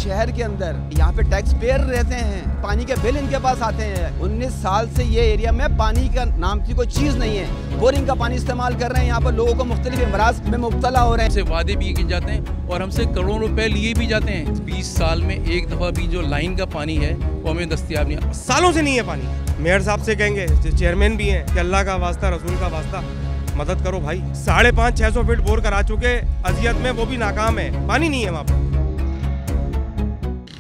शहर के अंदर यहाँ पे टैक्स पेयर रहते हैं, पानी के बिल इनके पास आते हैं। 19 साल से ये एरिया में पानी का नाम की कोई चीज़ नहीं है। बोरिंग का पानी इस्तेमाल कर रहे हैं। यहाँ पर लोगों को मुख्तलिफ अमराज में मुब्तला हो रहे हैं। हमसे वादे भी किए जाते हैं और हमसे करोड़ों रुपए लिए भी जाते हैं। 20 साल में एक दफ़ा भी जो लाइन का पानी है वो हमें दस्तियाब नहीं। सालों से नहीं है पानी। मेयर साहब से कहेंगे, चेयरमैन भी हैं कि अल्लाह का वास्ता रसूल का वास्ता मदद करो भाई। 550-600 फीट बोर करा चुके अजियत में, वो भी नाकाम है, पानी नहीं है वहाँ पर।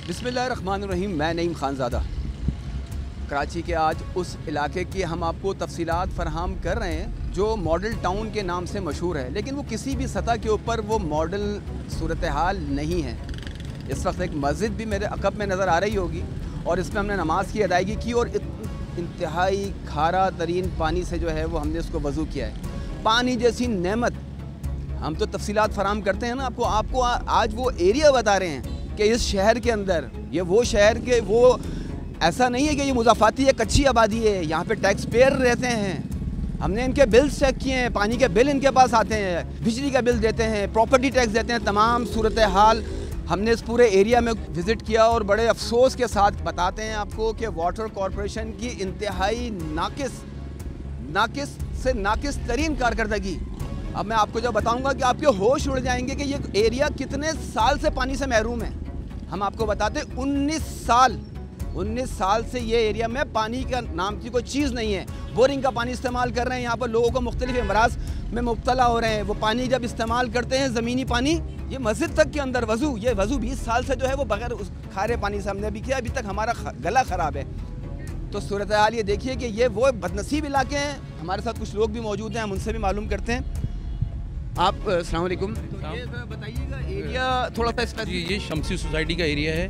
बिस्मिल्लाहिर्रहमानिर्रहीम। मैं नईम खानज़ादा कराची के आज उस इलाके की हम आपको तफसीलात फराहम कर रहे हैं जो मॉडल टाउन के नाम से मशहूर है, लेकिन वो किसी भी सतह के ऊपर वो मॉडल सूरत हाल नहीं है। इस वक्त एक मस्जिद भी मेरे अकब में नज़र आ रही होगी और इसमें हमने नमाज की अदायगी की और इंतहाई खारा तरीन पानी से जो है वो हमने उसको वज़ू किया है। पानी जैसी नेमत हम तो तफसीलात फराहम करते हैं ना आपको आज वो एरिया बता रहे हैं कि इस शहर के अंदर ये वो शहर के वो ऐसा नहीं है कि ये मुज़ाफ़ाती है, कच्ची आबादी है। यहाँ पे टैक्स पेयर रहते हैं। हमने इनके बिल्स चेक किए हैं, पानी के बिल इनके पास आते हैं, बिजली का बिल देते हैं, प्रॉपर्टी टैक्स देते हैं। तमाम सूरत हाल हमने इस पूरे एरिया में विज़िट किया और बड़े अफसोस के साथ बताते हैं आपको कि वाटर कॉरपोरेशन की इंतहाई नाकिस से नाकिस तरीन कारकर्दगी। अब मैं आपको जो बताऊंगा कि आपके होश उड़ जाएंगे कि ये एरिया कितने साल से पानी से महरूम है। हम आपको बताते 19 साल से ये एरिया में पानी का नाम की कोई चीज़ नहीं है। बोरिंग का पानी इस्तेमाल कर रहे हैं। यहाँ पर लोगों को मुख्तलिफ अमराज में मुब्तला हो रहे हैं। वो पानी जब इस्तेमाल करते हैं, ज़मीनी पानी, ये मस्जिद तक के अंदर ये वज़ू 20 साल से जो है वो बगैर उस खारे पानी से हमने भी किया। अभी तक हमारा गला ख़राब है। तो सूरत हाल ये देखिए कि ये वो बदनसीब इलाके हैं। हमारे साथ कुछ लोग भी मौजूद हैं, हम उनसे भी मालूम करते हैं। आप अस्सलाम वालेकुम, बताइएगा एरिया थोड़ा सा। ये शमसी सोसाइटी का एरिया है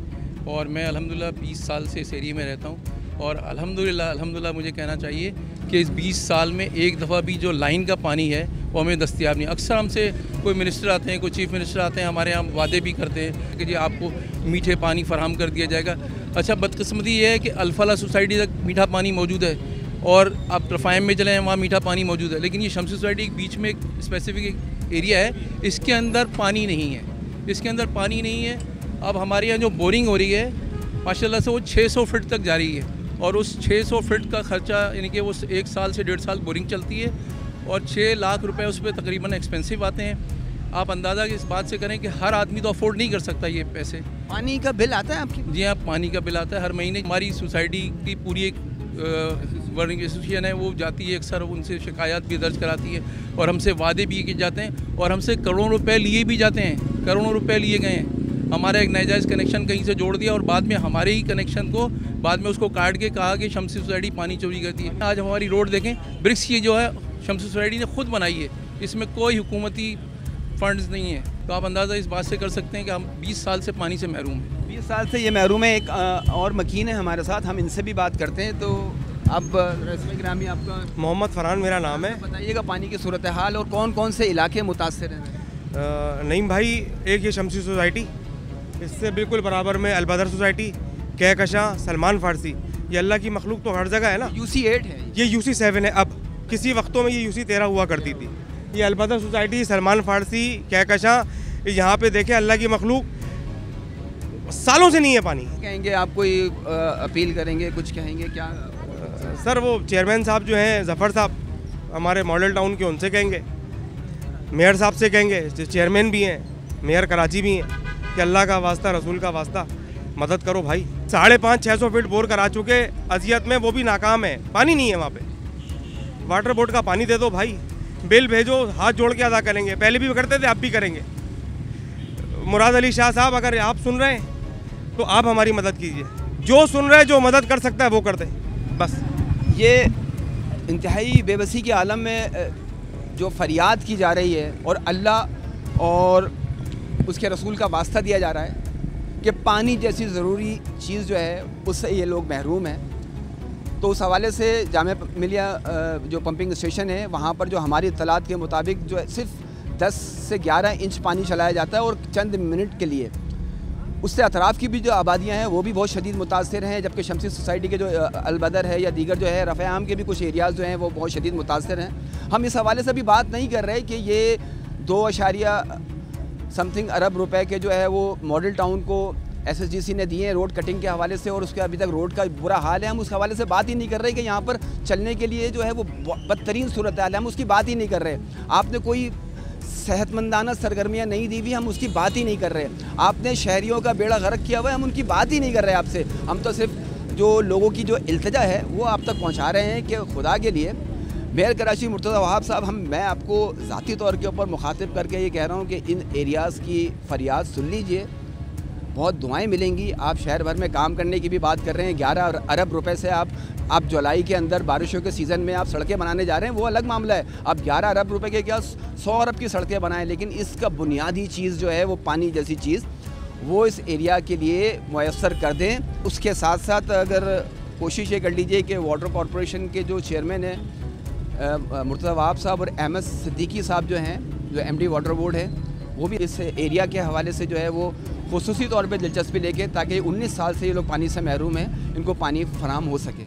और मैं अल्हम्दुलिल्लाह 20 साल से इस एरिया में रहता हूँ और अल्हम्दुलिल्लाह मुझे कहना चाहिए कि इस 20 साल में एक दफ़ा भी जो लाइन का पानी है वो हमें दस्तियाब नहीं। अक्सर हमसे कोई मिनिस्टर आते हैं, कोई चीफ़ मिनिस्टर आते हैं, हमारे यहाँ वादे भी करते हैं कि जी आपको मीठे पानी फराहम कर दिया जाएगा। अच्छा, बदकिस्मती ये है कि अल्फला सोसाइटी तक मीठा पानी मौजूद है और आप रफ़ाइम में चले हैं, वहाँ मीठा पानी मौजूद है, लेकिन ये शमसी सोसाइटी के बीच में एक स्पेसिफिक एरिया है, इसके अंदर पानी नहीं है। इसके अंदर पानी नहीं है। अब हमारे यहाँ जो बोरिंग हो रही है माशाल्लाह से वो 600 फीट तक जा रही है और उस 600 फीट का ख़र्चा यानी कि वो 1 साल से 1.5 साल बोरिंग चलती है और 6 लाख रुपए उस पर तकरीबन एक्सपेंसिव आते हैं। आप अंदाज़ा इस बात से करें कि हर आदमी तो अफोर्ड नहीं कर सकता ये पैसे। पानी का बिल आता है आपकी? जी हाँ, पानी का बिल आता है हर महीने। हमारी सोसाइटी की पूरी एक वर्किंग एसोसिएशन है, वो जाती है, अक्सर उनसे शिकायत भी दर्ज कराती है और हमसे वादे भी किए जाते हैं और हमसे करोड़ों रुपए लिए भी जाते हैं। करोड़ों रुपए लिए गए हैं। हमारा एक नाजायज़ कनेक्शन कहीं से जोड़ दिया और बाद में हमारे ही कनेक्शन को बाद में उसको काट के कहा कि शमसी सोसाइटी पानी चोरी करती है। आज हमारी रोड देखें, ब्रिक्स की जो है शमसी सोसाइटी ने खुद बनाई है, इसमें कोई हुकूमती फंड्स नहीं है। तो आप अंदाज़ा इस बात से कर सकते हैं कि हम 20 साल से पानी से महरूम हैं। 20 साल से ये महरूम है। एक और मकीन है हमारे साथ, हम इनसे भी बात करते हैं। तो अब रस्म ग्रामी आपका? मोहम्मद फरहान मेरा नाम है। बताइएगा पानी की सूरत हाल और कौन कौन से इलाके मुतासर हैं? नईम भाई, एक ये शमसी सोसाइटी, इससे बिल्कुल बराबर में अलबदर सोसाइटी, कहकशां, सलमान फारसी। ये अल्लाह की मखलूक तो हर जगह है ना। UC8 है, ये UC7 है। अब किसी वक्तों में ये UC13 हुआ करती थी। ये अलबदर सोसाइटी, सलमान फारसी, कहकशां, यहाँ पे देखें अल्लाह की मखलूक सालों से नहीं है पानी। कहेंगे आप कोई अपील करेंगे, कुछ कहेंगे क्या? सर, वो चेयरमैन साहब जो हैं ज़फ़र साहब हमारे मॉडल टाउन के, उनसे कहेंगे, मेयर साहब से कहेंगे, चेयरमैन भी हैं, मेयर कराची भी हैं, कि अल्लाह का वास्ता रसूल का वास्ता मदद करो भाई। 550-600 फीट बोर करा चुके अजियत में, वो भी नाकाम है, पानी नहीं है वहाँ पे। वाटर बोर्ड का पानी दे दो भाई, बिल भेजो, हाथ जोड़ के अदा करेंगे। पहले भी करते थे, अब भी करेंगे। मुराद अली शाह साहब, अगर आप सुन रहे हैं तो आप हमारी मदद कीजिए। जो सुन रहे हैं, जो मदद कर सकता है वो कर दे बस। ये इंतहाई बेबसी के आलम में जो फरियाद की जा रही है और अल्लाह और उसके रसूल का वास्ता दिया जा रहा है कि पानी जैसी ज़रूरी चीज़ जो है उससे ये लोग महरूम हैं। तो उस हवाले से जामिया मिलिया जो पंपिंग स्टेशन है, वहाँ पर जो हमारी इत्तलात के मुताबिक जो है सिर्फ 10 से 11 इंच पानी चलाया जाता है और चंद मिनट के लिए। उससे अतराफ़ की भी जो आबादियाँ हैं वो भी बहुत शदीद मुतासर हैं, जबकि शमसी सोसाइटी के जो अलबदर है या दीगर जो है रफ़े आम के भी कुछ एरियाज़ जो हैं वो बहुत शदीद मुतासर हैं। हम इस हवाले से भी बात नहीं कर रहे कि ये 2 अशारिया समथिंग अरब रुपए के जो है वो मॉडल टाउन को SSGC ने दिए हैं रोड कटिंग के हवाले से, और उसके अभी तक रोड का बुरा हाल है। हम उस हवाले से बात ही नहीं कर रहे कि यहाँ पर चलने के लिए जो है वो बदतरीन सूरत हाल है, हम उसकी बात ही नहीं कर रहे। आपने कोई सेहतमंदाना सरगर्मियाँ नहीं दी हुई, हम उसकी बात ही नहीं कर रहे। आपने शहरियों का बेड़ा गर्क किया हुआ है, हम उनकी बात ही नहीं कर रहे आपसे। हम तो सिर्फ जो लोगों की जो इल्तिजा है वो आप तक पहुँचा रहे हैं कि खुदा के लिए मेयर कराची मुर्तज़ा वहाब साहब, मैं आपको ज़ाती तौर के ऊपर मुखातिब करके ये कह रहा हूँ कि इन एरियाज़ की फरियाद सुन लीजिए, बहुत दुआएं मिलेंगी। आप शहर भर में काम करने की भी बात कर रहे हैं, 11 अरब रुपए से आप जुलाई के अंदर बारिशों के सीज़न में आप सड़कें बनाने जा रहे हैं, वो अलग मामला है। आप 11 अरब रुपए के क्या 100 अरब की सड़कें बनाएं, लेकिन इसका बुनियादी चीज़ जो है वो पानी जैसी चीज़ वो इस एरिया के लिए मुयस्सर कर दें। उसके साथ साथ अगर कोशिश ये कर लीजिए कि वाटर कॉरपोरेशन के जो चेयरमैन हैं मुर्तज़ा वहाब साहब और अहमद सिद्दीकी साहब जो हैं, जो MD वाटर बोर्ड है, वो भी इस एरिया के हवाले से जो है वो खुसूसी तौर पे दिलचस्पी लेके, ताकि 19 साल से ये लोग पानी से महरूम हैं, इनको पानी फराहम हो सके।